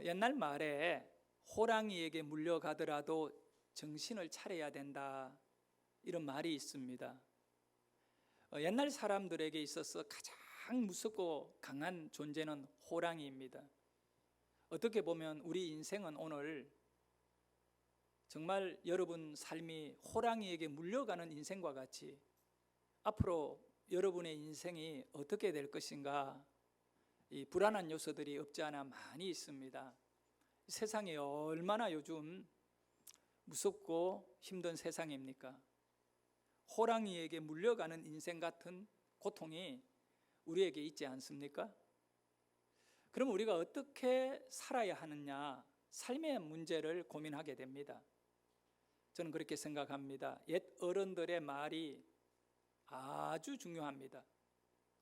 옛날 말에 호랑이에게 물려가더라도 정신을 차려야 된다, 이런 말이 있습니다. 옛날 사람들에게 있어서 가장 무섭고 강한 존재는 호랑이입니다. 어떻게 보면 우리 인생은 오늘 정말 여러분 삶이 호랑이에게 물려가는 인생과 같이 앞으로 여러분의 인생이 어떻게 될 것인가, 이 불안한 요소들이 없지 않아 많이 있습니다. 세상이 얼마나 요즘 무섭고 힘든 세상입니까? 호랑이에게 물려가는 인생 같은 고통이 우리에게 있지 않습니까? 그럼 우리가 어떻게 살아야 하느냐, 삶의 문제를 고민하게 됩니다. 저는 그렇게 생각합니다. 옛 어른들의 말이 아주 중요합니다.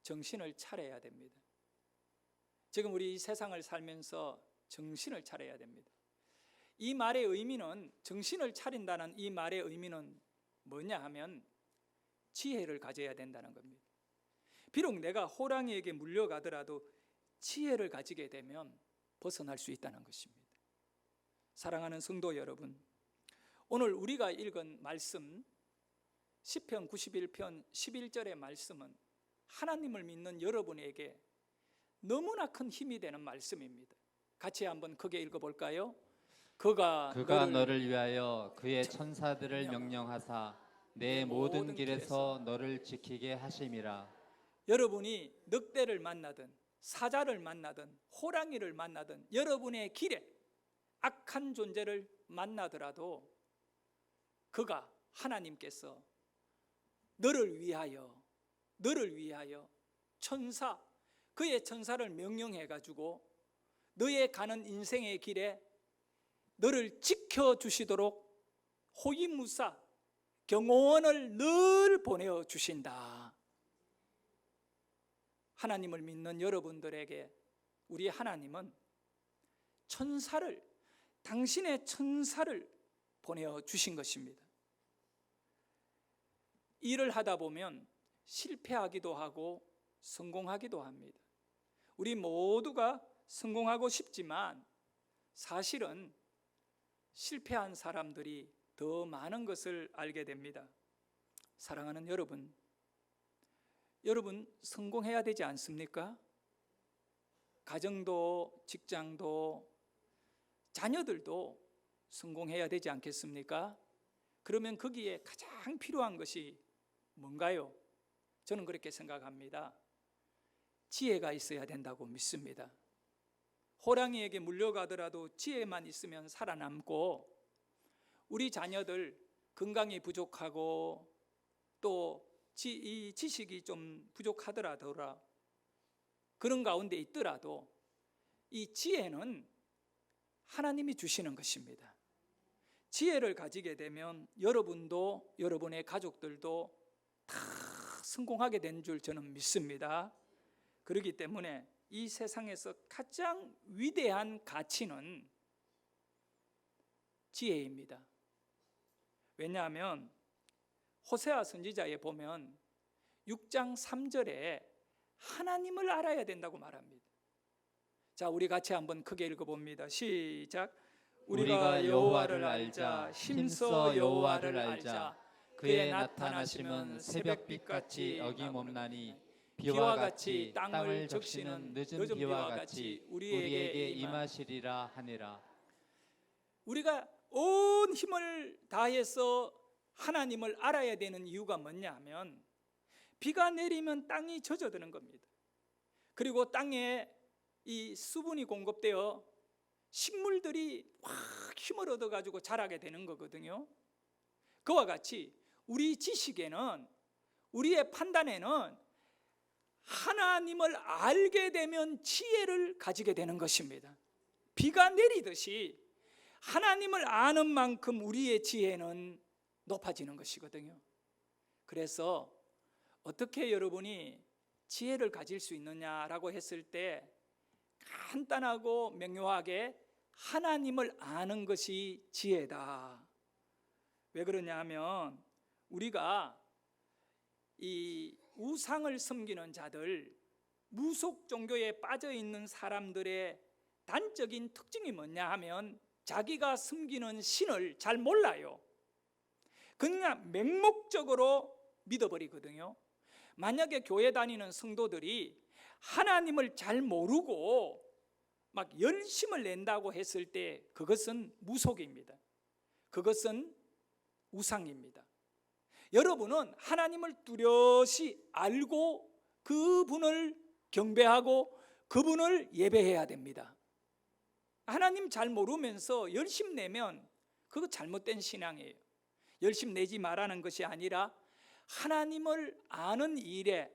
정신을 차려야 됩니다. 지금 우리 이 세상을 살면서 정신을 차려야 됩니다. 이 말의 의미는, 정신을 차린다는 이 말의 의미는 뭐냐 하면 지혜를 가져야 된다는 겁니다. 비록 내가 호랑이에게 물려가더라도 지혜를 가지게 되면 벗어날 수 있다는 것입니다. 사랑하는 성도 여러분, 오늘 우리가 읽은 말씀 시편 91편 11절의 말씀은 하나님을 믿는 여러분에게 너무나 큰 힘이 되는 말씀입니다. 같이 한번 크게 읽어볼까요? 그가 너를 위하여 그의 천사들을 명령하사 내 모든 길에서 너를 지키게 하심이라. 여러분이 늑대를 만나든 사자를 만나든 호랑이를 만나든 여러분의 길에 악한 존재를 만나더라도 그가, 하나님께서 너를 위하여 그의 천사를 명령해 가지고 너의 가는 인생의 길에 너를 지켜주시도록 호위무사 경호원을 늘 보내주신다. 하나님을 믿는 여러분들에게 우리 하나님은 당신의 천사를 보내주신 것입니다. 일을 하다 보면 실패하기도 하고 성공하기도 합니다. 우리 모두가 성공하고 싶지만 사실은 실패한 사람들이 더 많은 것을 알게 됩니다. 사랑하는 여러분 성공해야 되지 않습니까? 가정도 직장도 자녀들도 성공해야 되지 않겠습니까? 그러면 거기에 가장 필요한 것이 뭔가요? 저는 그렇게 생각합니다. 지혜가 있어야 된다고 믿습니다. 호랑이에게 물려가더라도 지혜만 있으면 살아남고, 우리 자녀들 건강이 부족하고 또 이 지식이 좀 부족하더라도, 그런 가운데 있더라도 이 지혜는 하나님이 주시는 것입니다. 지혜를 가지게 되면 여러분도 여러분의 가족들도 다 성공하게 된 줄 저는 믿습니다. 그렇기 때문에 이 세상에서 가장 위대한 가치는 지혜입니다. 왜냐하면 호세아 선지자에 보면 6장 3절에 하나님을 알아야 된다고 말합니다. 자, 우리 같이 한번 크게 읽어봅니다. 시작. 우리가 여호와를 알자, 힘써 여호와를 알자. 그의 나타나심은 새벽빛같이 어김없나니 비와 같이 땅을 적시는 늦은 비와 같이 우리에게 임하시리라 하니라. 우리가 온 힘을 다해서 하나님을 알아야 되는 이유가 뭐냐 하면, 비가 내리면 땅이 젖어드는 겁니다. 그리고 땅에 이 수분이 공급되어 식물들이 확 힘을 얻어가지고 자라게 되는 거거든요. 그와 같이 우리 지식에는, 우리의 판단에는 하나님을 알게 되면 지혜를 가지게 되는 것입니다. 비가 내리듯이 하나님을 아는 만큼 우리의 지혜는 높아지는 것이거든요. 그래서 어떻게 여러분이 지혜를 가질 수 있느냐라고 했을 때 간단하고 명료하게 하나님을 아는 것이 지혜다. 왜 그러냐 하면 우리가 이 우상을 섬기는 자들, 무속 종교에 빠져 있는 사람들의 단적인 특징이 뭐냐 하면 자기가 섬기는 신을 잘 몰라요. 그냥 맹목적으로 믿어버리거든요. 만약에 교회 다니는 성도들이 하나님을 잘 모르고 막 열심을 낸다고 했을 때 그것은 무속입니다. 그것은 우상입니다. 여러분은 하나님을 뚜렷이 알고 그분을 경배하고 그분을 예배해야 됩니다. 하나님 잘 모르면서 열심 내면 그거 잘못된 신앙이에요. 열심 내지 말라는 것이 아니라 하나님을 아는 일에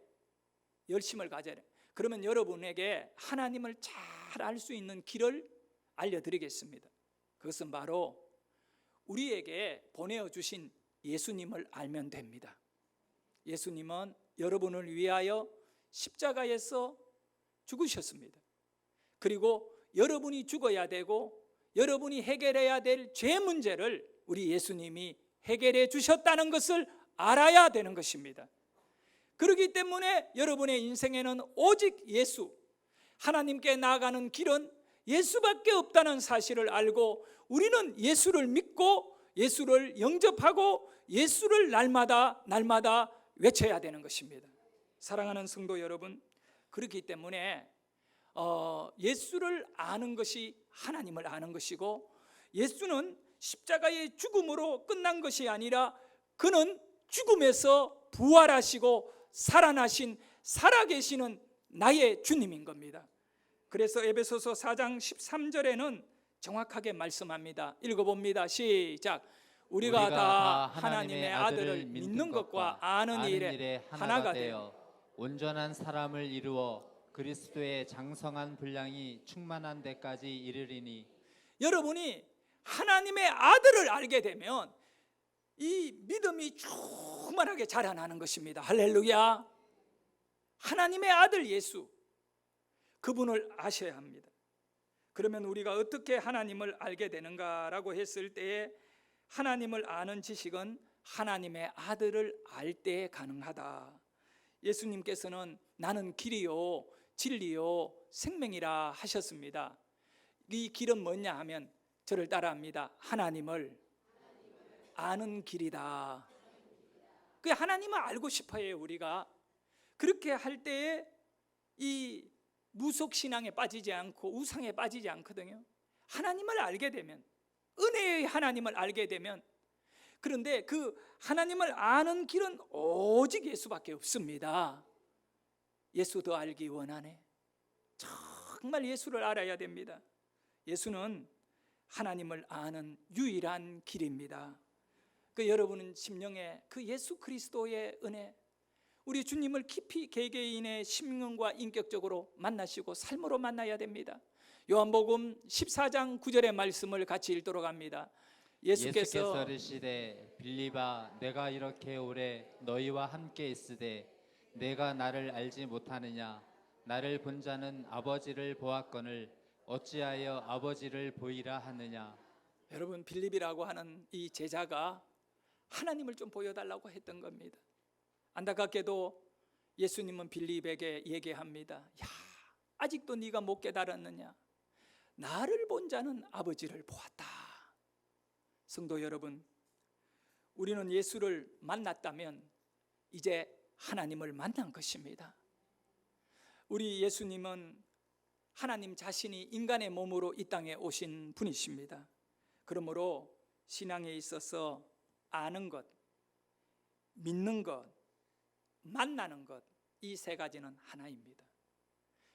열심을 가져야 돼요. 그러면 여러분에게 하나님을 잘 알 수 있는 길을 알려드리겠습니다. 그것은 바로 우리에게 보내주신 예수님을 알면 됩니다. 예수님은 여러분을 위하여 십자가에서 죽으셨습니다. 그리고 여러분이 죽어야 되고 여러분이 해결해야 될 죄 문제를 우리 예수님이 해결해 주셨다는 것을 알아야 되는 것입니다. 그렇기 때문에 여러분의 인생에는 오직 예수, 하나님께 나아가는 길은 예수밖에 없다는 사실을 알고 우리는 예수를 믿고 예수를 영접하고 예수를 날마다 외쳐야 되는 것입니다. 사랑하는 성도 여러분, 그렇기 때문에 예수를 아는 것이 하나님을 아는 것이고, 예수는 십자가의 죽음으로 끝난 것이 아니라 그는 죽음에서 부활하시고 살아나신 살아계시는 나의 주님인 겁니다. 그래서 에베소서 4장 13절에는 정확하게 말씀합니다. 읽어봅니다. 시작. 우리가 다 하나님의 아들을 믿는 것과 아는 일에 하나가 되어 온전한 사람을 이루어 그리스도의 장성한 분량이 충만한 데까지 이르리니. 여러분이 하나님의 아들을 알게 되면 이 믿음이 충만하게 자라나는 것입니다. 할렐루야. 하나님의 아들 예수, 그분을 아셔야 합니다. 그러면 우리가 어떻게 하나님을 알게 되는가라고 했을 때에 하나님을 아는 지식은 하나님의 아들을 알 때에 가능하다. 예수님께서는 나는 길이요 진리요 생명이라 하셨습니다. 이 길은 뭐냐 하면 저를 따라합니다. 하나님을 아는 길이다. 그 하나님을 알고 싶어요. 우리가 그렇게 할 때에 이 무속신앙에 빠지지 않고 우상에 빠지지 않거든요. 하나님을 알게 되면, 은혜의 하나님을 알게 되면, 그런데 그 하나님을 아는 길은 오직 예수밖에 없습니다. 예수 더 알기 원하네. 정말 예수를 알아야 됩니다. 예수는 하나님을 아는 유일한 길입니다. 그 여러분은 심령에 그 예수 그리스도의 은혜, 우리 주님을 깊이 개개인의 심령과 인격적으로 만나시고 삶으로 만나야 됩니다. 요한복음 14장 9절의 말씀을 같이 읽도록 합니다. 예수께서 이르시되 빌립아, 내가 이렇게 오래 너희와 함께 있으되 내가 나를 알지 못하느냐? 나를 본 자는 아버지를 보았거늘 어찌하여 아버지를 보이라 하느냐? 여러분, 빌립이라고 하는 이 제자가 하나님을 좀 보여달라고 했던 겁니다. 안타깝게도 예수님은 빌립에게 얘기합니다. 야, 아직도 네가 못 깨달았느냐? 나를 본 자는 아버지를 보았다. 성도 여러분, 우리는 예수를 만났다면 이제 하나님을 만난 것입니다. 우리 예수님은 하나님 자신이 인간의 몸으로 이 땅에 오신 분이십니다. 그러므로 신앙에 있어서 아는 것, 믿는 것, 만나는 것, 이 세 가지는 하나입니다.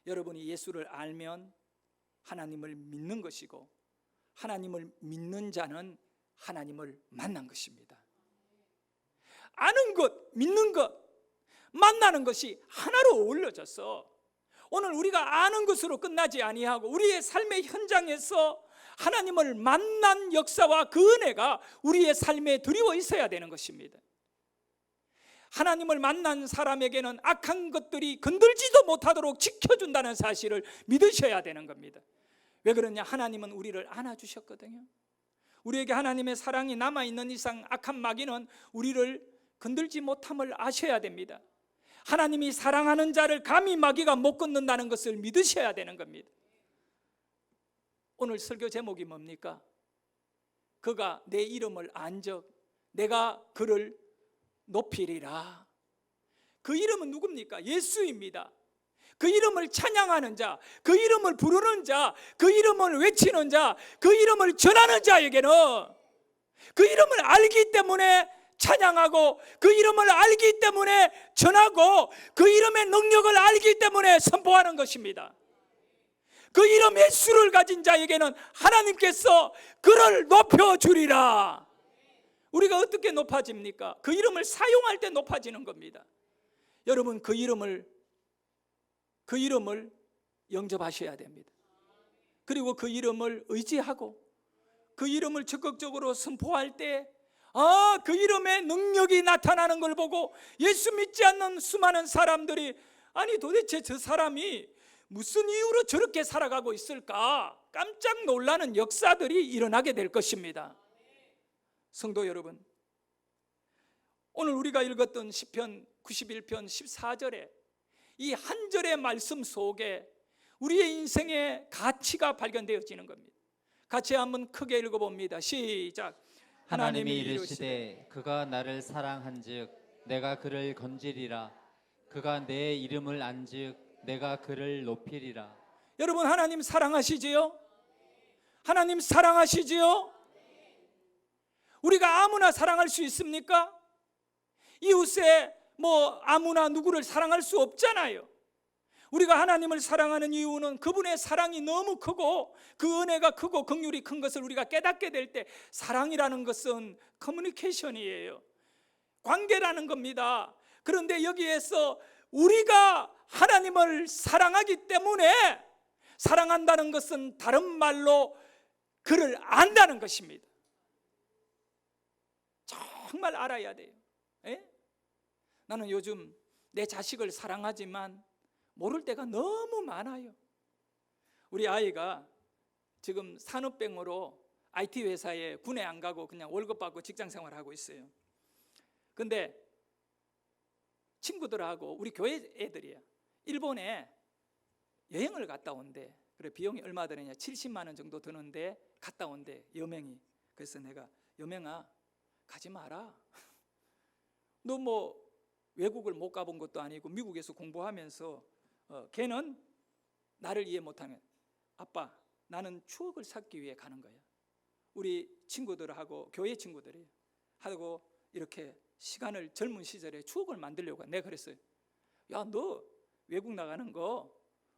여러분이 예수를 알면 하나님을 믿는 것이고, 하나님을 믿는 자는 하나님을 만난 것입니다. 아는 것, 믿는 것, 만나는 것이 하나로 어울려져서 오늘 우리가 아는 것으로 끝나지 아니하고 우리의 삶의 현장에서 하나님을 만난 역사와 그 은혜가 우리의 삶에 드리워 있어야 되는 것입니다. 하나님을 만난 사람에게는 악한 것들이 건들지도 못하도록 지켜준다는 사실을 믿으셔야 되는 겁니다. 왜 그러냐? 하나님은 우리를 안아주셨거든요. 우리에게 하나님의 사랑이 남아있는 이상 악한 마귀는 우리를 건들지 못함을 아셔야 됩니다. 하나님이 사랑하는 자를 감히 마귀가 못 건든다는 것을 믿으셔야 되는 겁니다. 오늘 설교 제목이 뭡니까? 그가 내 이름을 안적 내가 그를 높이리라. 그 이름은 누굽니까? 예수입니다. 그 이름을 찬양하는 자, 그 이름을 부르는 자, 그 이름을 외치는 자, 그 이름을 전하는 자에게는 그 이름을 알기 때문에 찬양하고, 그 이름을 알기 때문에 전하고, 그 이름의 능력을 알기 때문에 선포하는 것입니다. 그 이름의 수를 가진 자에게는 하나님께서 그를 높여주리라. 우리가 어떻게 높아집니까? 그 이름을 사용할 때 높아지는 겁니다. 여러분, 그 이름을 영접하셔야 됩니다. 그리고 그 이름을 의지하고 그 이름을 적극적으로 선포할 때 그 이름의 능력이 나타나는 걸 보고 예수 믿지 않는 수많은 사람들이 아니 도대체 저 사람이 무슨 이유로 저렇게 살아가고 있을까 깜짝 놀라는 역사들이 일어나게 될 것입니다. 성도 여러분, 오늘 우리가 읽었던 시편 91편 14절에 이 한 절의 말씀 속에 우리의 인생의 가치가 발견되어지는 겁니다. 같이 한번 크게 읽어봅니다. 시작. 하나님이 이르시되 그가 나를 사랑한즉 내가 그를 건지리라. 그가 내 이름을 안즉 내가 그를 높이리라. 여러분, 하나님 사랑하시지요? 하나님 사랑하시지요? 우리가 아무나 사랑할 수 있습니까? 이웃에 아무나 누구를 사랑할 수 없잖아요. 우리가 하나님을 사랑하는 이유는 그분의 사랑이 너무 크고 그 은혜가 크고 긍휼이 큰 것을 우리가 깨닫게 될 때, 사랑이라는 것은 커뮤니케이션이에요. 관계라는 겁니다. 그런데 여기에서 우리가 하나님을 사랑하기 때문에, 사랑한다는 것은 다른 말로 그를 안다는 것입니다. 정말 알아야 돼요. 에? 나는 요즘 내 자식을 사랑하지만 모를 때가 너무 많아요. 우리 아이가 지금 산업병으로 IT 회사에 군에 안 가고 그냥 월급 받고 직장 생활하고 있어요. 근데 친구들하고 우리 교회 애들이야. 일본에 여행을 갔다 온대. 그래, 비용이 얼마 드느냐? 70만 원 정도 드는데 갔다 온대, 여명이. 그래서 내가, 여명아 가지 마라. 너 외국을 못 가본 것도 아니고 미국에서 공부하면서 걔는 나를 이해 못하면, 아빠 나는 추억을 쌓기 위해 가는 거야. 우리 친구들하고 교회 친구들이 하고 이렇게 시간을, 젊은 시절에 추억을 만들려고. 내가 그랬어요. 야, 너 외국 나가는 거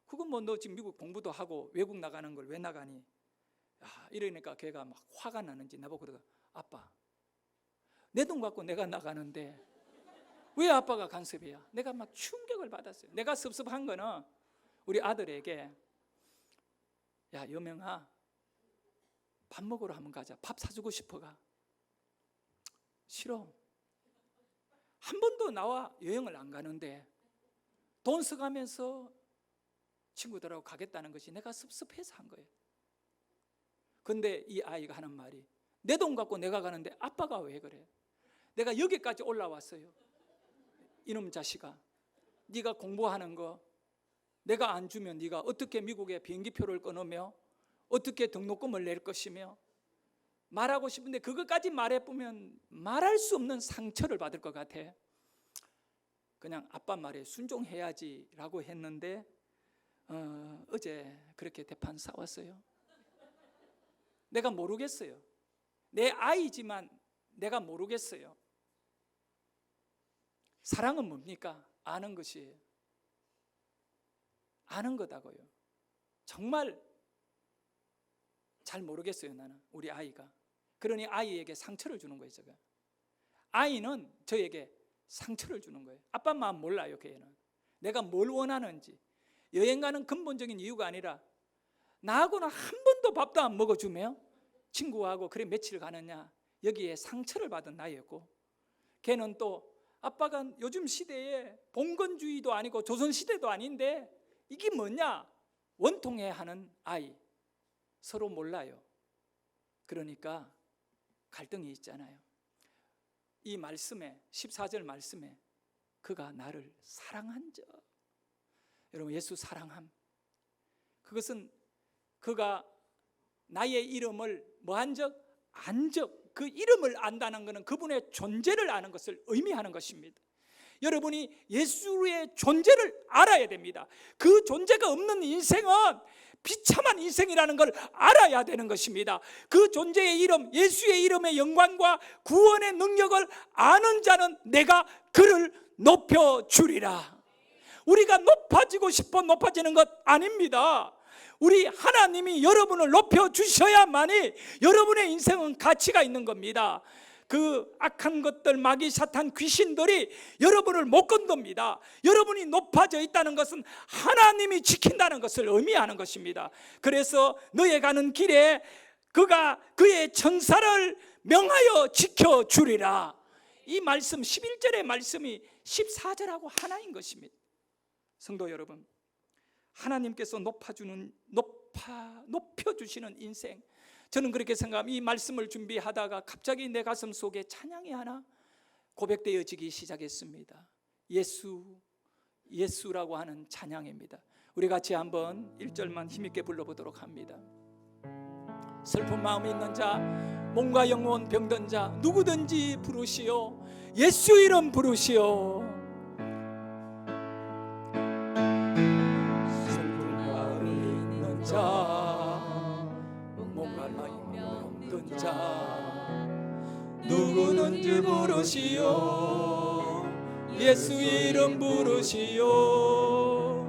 그건 너 지금 미국 공부도 하고 외국 나가는 걸 왜 나가니? 이러니까 걔가 막 화가 나는지 나보고 그러다, 아빠 내 돈 갖고 내가 나가는데 왜 아빠가 간섭이야? 내가 막 충격을 받았어요. 내가 섭섭한 거는 우리 아들에게, 야 여명아 밥 먹으러 한번 가자. 밥 사주고 싶어가. 싫어. 한 번도 나와 여행을 안 가는데 돈 써가면서 친구들하고 가겠다는 것이 내가 섭섭해서 한 거예요. 근데 이 아이가 하는 말이, 내 돈 갖고 내가 가는데 아빠가 왜 그래? 내가 여기까지 올라왔어요. 이놈 자식아, 네가 공부하는 거 내가 안 주면 네가 어떻게 미국에 비행기표를 끊으며 어떻게 등록금을 낼 것이며, 말하고 싶은데 그것까지 말해보면 말할 수 없는 상처를 받을 것 같아. 그냥 아빠 말에 순종해야지 라고 했는데 어제 그렇게 대판 싸웠어요. 내가 모르겠어요. 내 아이지만 내가 모르겠어요. 사랑은 뭡니까? 아는 것이에요. 아는 거다고요. 정말 잘 모르겠어요, 나는. 우리 아이가. 그러니 아이에게 상처를 주는 거예요, 제가. 아이는 저에게 상처를 주는 거예요. 아빠 마음 몰라요, 걔는. 내가 뭘 원하는지. 여행 가는 근본적인 이유가 아니라 나하고는 한 번도 밥도 안 먹어주며 친구하고 그래 며칠 가느냐, 여기에 상처를 받은 나이였고, 걔는 또 아빠가 요즘 시대에 봉건주의도 아니고 조선시대도 아닌데 이게 뭐냐, 원통해 하는 아이. 서로 몰라요. 그러니까 갈등이 있잖아요. 이 말씀에, 14절 말씀에 그가 나를 사랑한 적. 여러분, 예수 사랑함, 그것은 그가 나의 이름을 뭐한 적? 안 적. 그 이름을 안다는 것은 그분의 존재를 아는 것을 의미하는 것입니다. 여러분이 예수의 존재를 알아야 됩니다. 그 존재가 없는 인생은 비참한 인생이라는 걸 알아야 되는 것입니다. 그 존재의 이름, 예수의 이름의 영광과 구원의 능력을 아는 자는 내가 그를 높여주리라. 우리가 높아지고 싶어 높아지는 것 아닙니다. 우리 하나님이 여러분을 높여주셔야만이 여러분의 인생은 가치가 있는 겁니다. 그 악한 것들, 마귀, 사탄, 귀신들이 여러분을 못 건듭니다. 여러분이 높아져 있다는 것은 하나님이 지킨다는 것을 의미하는 것입니다. 그래서 너의 가는 길에 그가 그의 천사를 명하여 지켜주리라. 이 말씀 11절의 말씀이 14절하고 하나인 것입니다. 성도 여러분, 하나님께서 높여주시는 인생, 저는 그렇게 생각합니다. 이 말씀을 준비하다가 갑자기 내 가슴 속에 찬양이 하나 고백되어지기 시작했습니다. 예수라고 하는 찬양입니다. 우리 같이 한번 1절만 힘있게 불러보도록 합니다. 슬픈 마음이 있는 자, 몸과 영혼 병든 자 누구든지 부르시오. 예수 이름 부르시오. 슬픈 마음이 있는 자, 몸과 영혼 병든 자 누구든지 부르시오. 예수 이름 부르시오.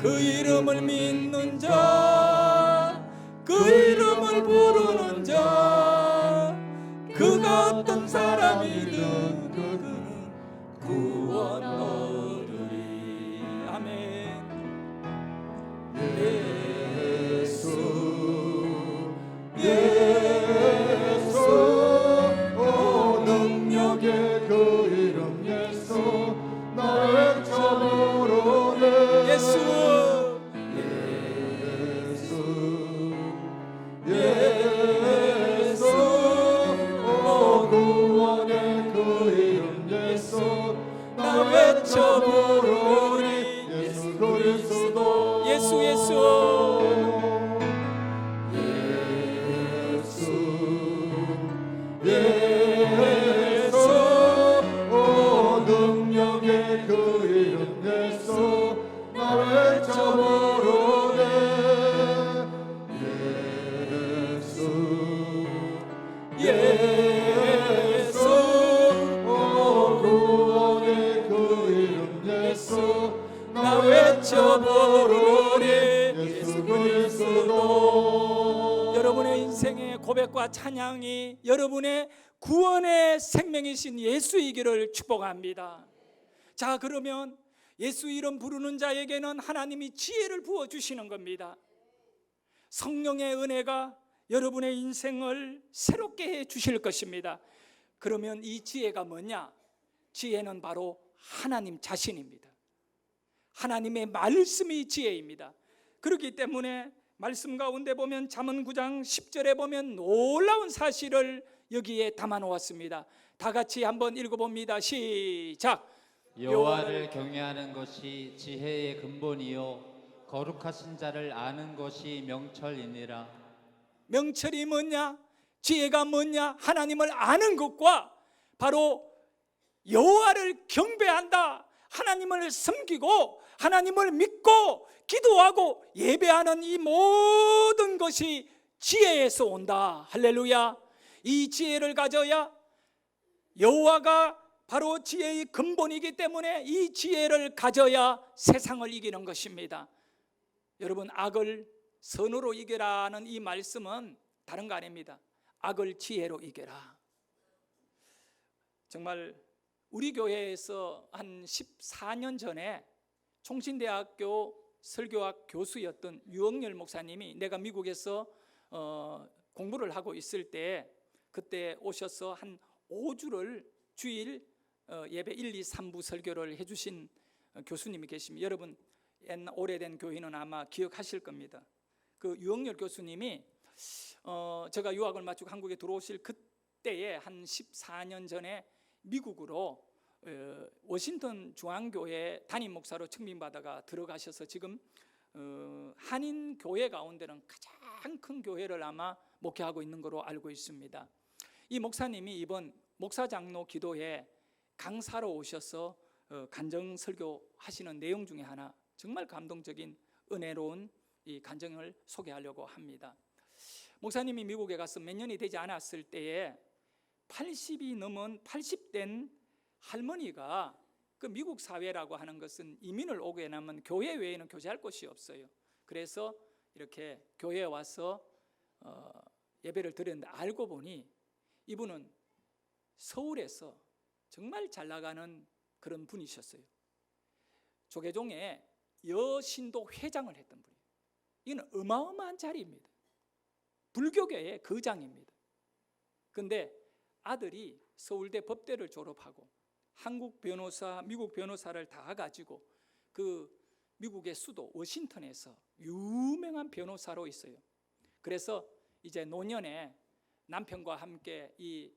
그 이름을 믿는 자, 그 이름을 부르는 자, 그가 어떤 사람이든 그는 구원 얻으리. 아멘. 예수 오 능력의 그 이름 예수 나의 처부르네. 예수 오 구원의 그 이름 예수 나 외쳐 부르니. 예수 그리스도 예수 예수 오 능력의 그 이름 예수 나 외쳐 부르네. 예수 오 구원의 그 이름 예수 나 외쳐 부르니. 예수 그리스도. 여러분의 인생의 고백과 찬양이 여러분의 구원의 생명이신 예수이기를 축복합니다. 자, 그러면 예수 이름 부르는 자에게는 하나님이 지혜를 부어주시는 겁니다. 성령의 은혜가 여러분의 인생을 새롭게 해 주실 것입니다. 그러면 이 지혜가 뭐냐? 지혜는 바로 하나님 자신입니다. 하나님의 말씀이 지혜입니다. 그렇기 때문에 말씀 가운데 보면 잠언 9장 10절에 보면 놀라운 사실을 여기에 담아 놓았습니다. 다 같이 한번 읽어봅니다. 시작. 여호와를 경외하는 것이 지혜의 근본이요 거룩하신 자를 아는 것이 명철이니라. 명철이 뭐냐? 지혜가 뭐냐? 하나님을 아는 것과 바로 여호와를 경배한다, 하나님을 섬기고 하나님을 믿고 기도하고 예배하는 이 모든 것이 지혜에서 온다. 할렐루야. 이 지혜를 가져야, 여호와가 바로 지혜의 근본이기 때문에 이 지혜를 가져야 세상을 이기는 것입니다. 여러분, 악을 선으로 이겨라는 이 말씀은 다른 거 아닙니다. 악을 지혜로 이겨라. 정말 우리 교회에서 한 14년 전에 총신대학교 설교학 교수였던 유억열 목사님이, 내가 미국에서 공부를 하고 있을 때 그때 오셔서 한 5주를 주일 예배 1, 2, 3부 설교를 해주신 교수님이 계십니다. 여러분, 오래된 교인은 아마 기억하실 겁니다. 그 유억열 교수님이 제가 유학을 마치고 한국에 들어오실 그때에 한 14년 전에 미국으로 워싱턴 중앙교회 담임 목사로 청빙받아가 들어가셔서 지금 한인 교회 가운데는 가장 큰 교회를 아마 목회하고 있는 것으로 알고 있습니다. 이 목사님이 이번 목사장로 기도회 강사로 오셔서 간증 설교하시는 내용 중에 하나, 정말 감동적인 은혜로운 이 간증을 소개하려고 합니다. 목사님이 미국에 가서 몇 년이 되지 않았을 때에 80이 넘은 80된 할머니가, 그 미국 사회라고 하는 것은 이민을 오게 되면 교회 외에는 교제할 곳이 없어요. 그래서 이렇게 교회에 와서 예배를 드렸는데, 알고 보니 이분은 서울에서 정말 잘 나가는 그런 분이셨어요. 조계종의 여신도 회장을 했던 분이에요. 이건 어마어마한 자리입니다. 불교계의 거장입니다. 그런데 아들이 서울대 법대를 졸업하고 한국 변호사, 미국 변호사를 다 가지고 그 미국의 수도 워싱턴에서 유명한 변호사로 있어요. 그래서 이제 노년에 남편과 함께 이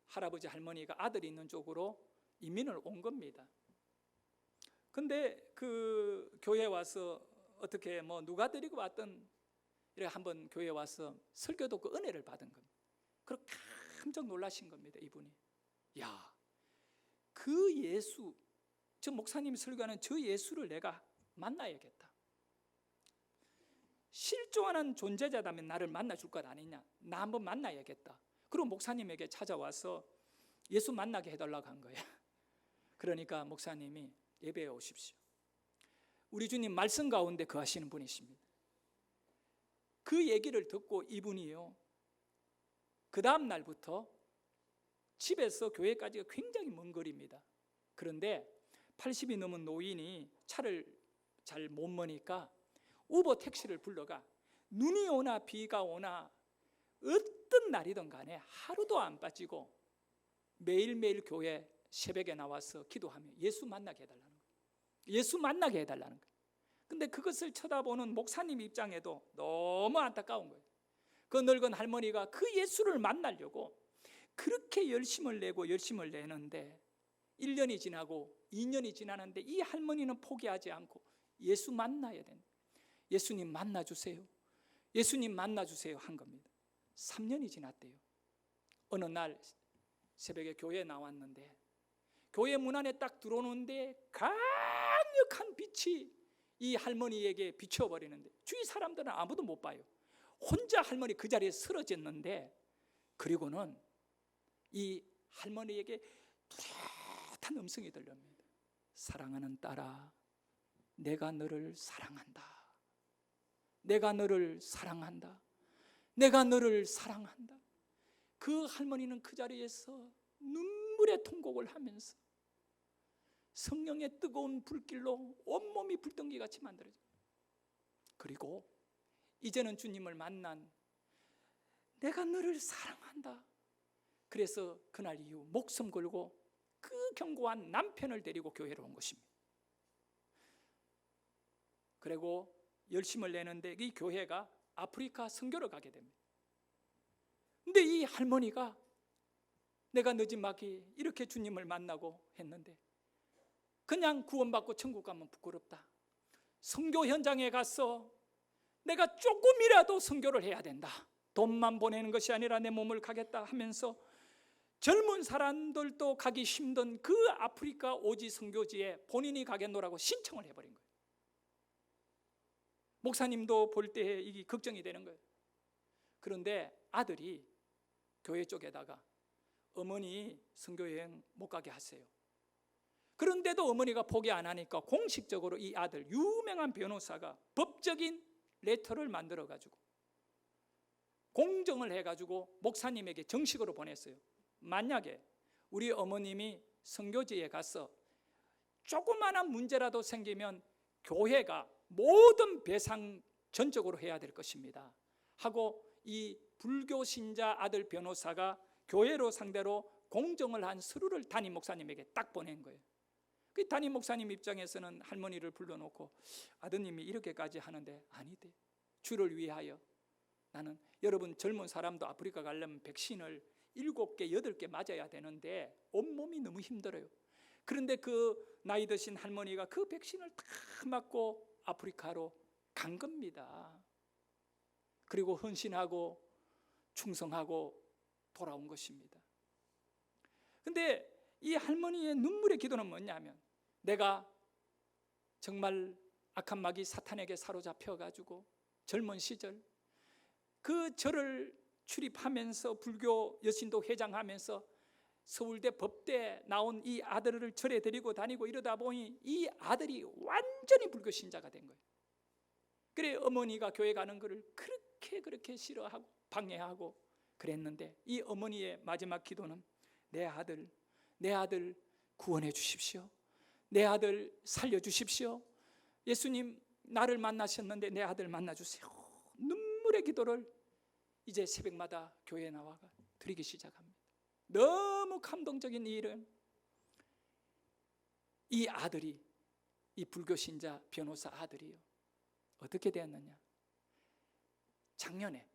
할아버지 할머니가 아들이 있는 쪽으로 이민을 온 겁니다. 근데 그 교회에 와서 어떻게 누가 데리고 왔던 이렇게 한번 교회에 와서 설교 듣고 은혜를 받은 겁니다. 그리고 깜짝 놀라신 겁니다. 이분이, 야, 그 예수, 저 목사님이 설교하는 저 예수를 내가 만나야겠다. 실존하는 존재자다면 나를 만나줄 것 아니냐, 나 한번 만나야겠다. 그리고 목사님에게 찾아와서 예수 만나게 해달라고 한 거예요. 그러니까 목사님이 예배에 오십시오. 우리 주님 말씀 가운데 거하시는 분이십니다. 그 얘기를 듣고 이분이요, 그 다음 날부터 집에서 교회까지가 굉장히 먼 거리입니다. 그런데 80이 넘은 노인이 차를 잘 못 모니까 우버 택시를 불러가 눈이 오나 비가 오나 어떤 날이든 간에 하루도 안 빠지고 매일매일 교회 새벽에 나와서 기도하며 예수 만나게 해달라는 거예요. 예수 만나게 해달라는 거예요. 근데 그것을 쳐다보는 목사님 입장에도 너무 안타까운 거예요. 그 늙은 할머니가 그 예수를 만나려고 그렇게 열심을 내는데 1년이 지나고 2년이 지나는데 이 할머니는 포기하지 않고 예수 만나야 된다. 예수님 만나주세요. 예수님 만나주세요 한 겁니다. 3년이 지났대요. 어느 날 새벽에 교회에 나왔는데 교회 문 안에 딱 들어오는데 강력한 빛이 이 할머니에게 비춰버리는데 주위 사람들은 아무도 못 봐요. 혼자 할머니 그 자리에 쓰러졌는데, 그리고는 이 할머니에게 뚜렷한 음성이 들립니다. 사랑하는 딸아, 내가 너를 사랑한다. 내가 너를 사랑한다. 내가 너를 사랑한다. 그 할머니는 그 자리에서 눈물의 통곡을 하면서 성령의 뜨거운 불길로 온몸이 불덩이같이 만들어져요. 그리고 이제는 주님을 만난, 내가 너를 사랑한다. 그래서 그날 이후 목숨 걸고 그 견고한 남편을 데리고 교회로 온 것입니다. 그리고 열심을 내는데 이 교회가 아프리카 선교를 가게 됩니다. 근데 이 할머니가 내가 늦지막이 이렇게 주님을 만나고 했는데 그냥 구원받고 천국 가면 부끄럽다. 선교 현장에 가서 내가 조금이라도 선교를 해야 된다. 돈만 보내는 것이 아니라 내 몸을 가겠다 하면서 젊은 사람들도 가기 힘든 그 아프리카 오지 선교지에 본인이 가겠노라고 신청을 해버린 거예요. 목사님도 볼 때 이게 걱정이 되는 거예요. 그런데 아들이 교회 쪽에다가 어머니 선교여행 못 가게 하세요. 그런데도 어머니가 포기 안 하니까 공식적으로 이 아들, 유명한 변호사가 법적인 레터를 만들어가지고 공정을 해가지고 목사님에게 정식으로 보냈어요. 만약에 우리 어머님이 선교지에 가서 조그마한 문제라도 생기면 교회가 모든 배상 전적으로 해야 될 것입니다 하고 이 불교 신자 아들 변호사가 교회로 상대로 공정을 한 서류를 담임 목사님에게 딱 보낸 거예요. 그 담임 목사님 입장에서는 할머니를 불러놓고 아드님이 이렇게까지 하는데 아니대. 주를 위하여 나는, 여러분 젊은 사람도 아프리카 가려면 백신을 7개, 8개 맞아야 되는데 온몸이 너무 힘들어요. 그런데 그 나이 드신 할머니가 그 백신을 다 맞고 아프리카로 간 겁니다. 그리고 헌신하고 충성하고 돌아온 것입니다. 근데 이 할머니의 눈물의 기도는 뭐냐면, 내가 정말 악한 마귀 사탄에게 사로잡혀 가지고 젊은 시절 그 절을 출입하면서 불교 여신도 회장하면서 서울대 법대 나온 이 아들을 절에 데리고 다니고 이러다 보니 이 아들이 완전히 불교 신자가 된 거예요. 그래 어머니가 교회 가는 것을 그렇게 싫어하고 방해하고 그랬는데, 이 어머니의 마지막 기도는 내 아들 구원해 주십시오. 내 아들 살려 주십시오. 예수님 나를 만나셨는데 내 아들 만나 주세요. 눈물의 기도를 이제 새벽마다 교회에 나와가 드리기 시작합니다. 너무 감동적인 이 일은, 이 아들이, 이 불교 신자 변호사 아들이요, 어떻게 되었느냐? 작년에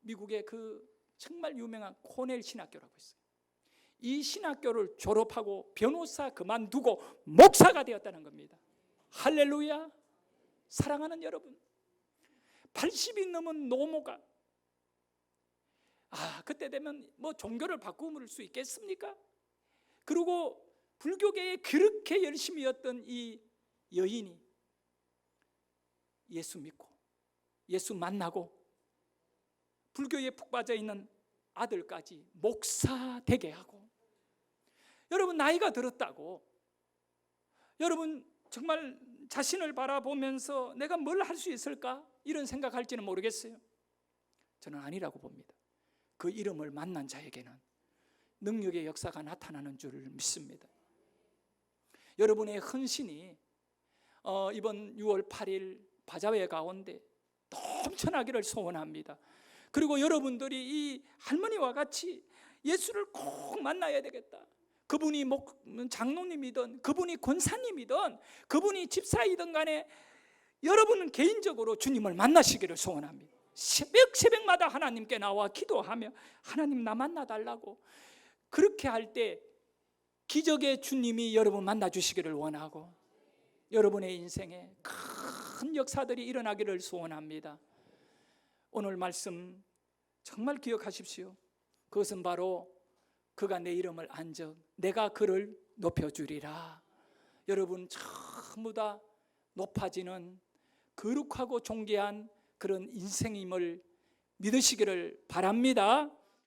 미국의 그 정말 유명한 코넬 신학교라고 있어요. 이 신학교를 졸업하고 변호사 그만두고 목사가 되었다는 겁니다. 할렐루야. 사랑하는 여러분, 80이 넘은 노모가 그때 되면 뭐 종교를 바꾸을 수 있겠습니까? 그리고 불교계에 그렇게 열심히였던 이 여인이 예수 믿고 예수 만나고 불교에 푹 빠져 있는 아들까지 목사 되게 하고, 여러분 나이가 들었다고 여러분 정말 자신을 바라보면서 내가 뭘 할 수 있을까 이런 생각할지는 모르겠어요. 저는 아니라고 봅니다. 그 이름을 만난 자에게는 능력의 역사가 나타나는 줄 믿습니다. 여러분의 헌신이 이번 6월 8일 바자회 가운데 넘쳐나기를 소원합니다. 그리고 여러분들이 이 할머니와 같이 예수를 꼭 만나야 되겠다. 그분이 장로님이든 그분이 권사님이든 그분이 집사이든 간에 여러분은 개인적으로 주님을 만나시기를 소원합니다. 새벽마다 하나님께 나와 기도하며 하나님 나 만나달라고, 그렇게 할 때 기적의 주님이 여러분 만나주시기를 원하고 여러분의 인생에 큰 역사들이 일어나기를 소원합니다. 오늘 말씀 정말 기억하십시오. 그것은 바로 그가 내 이름을 안적 내가 그를 높여주리라. 여러분 전부 다 높아지는 거룩하고 존귀한 그런 인생임을 믿으시기를 바랍니다.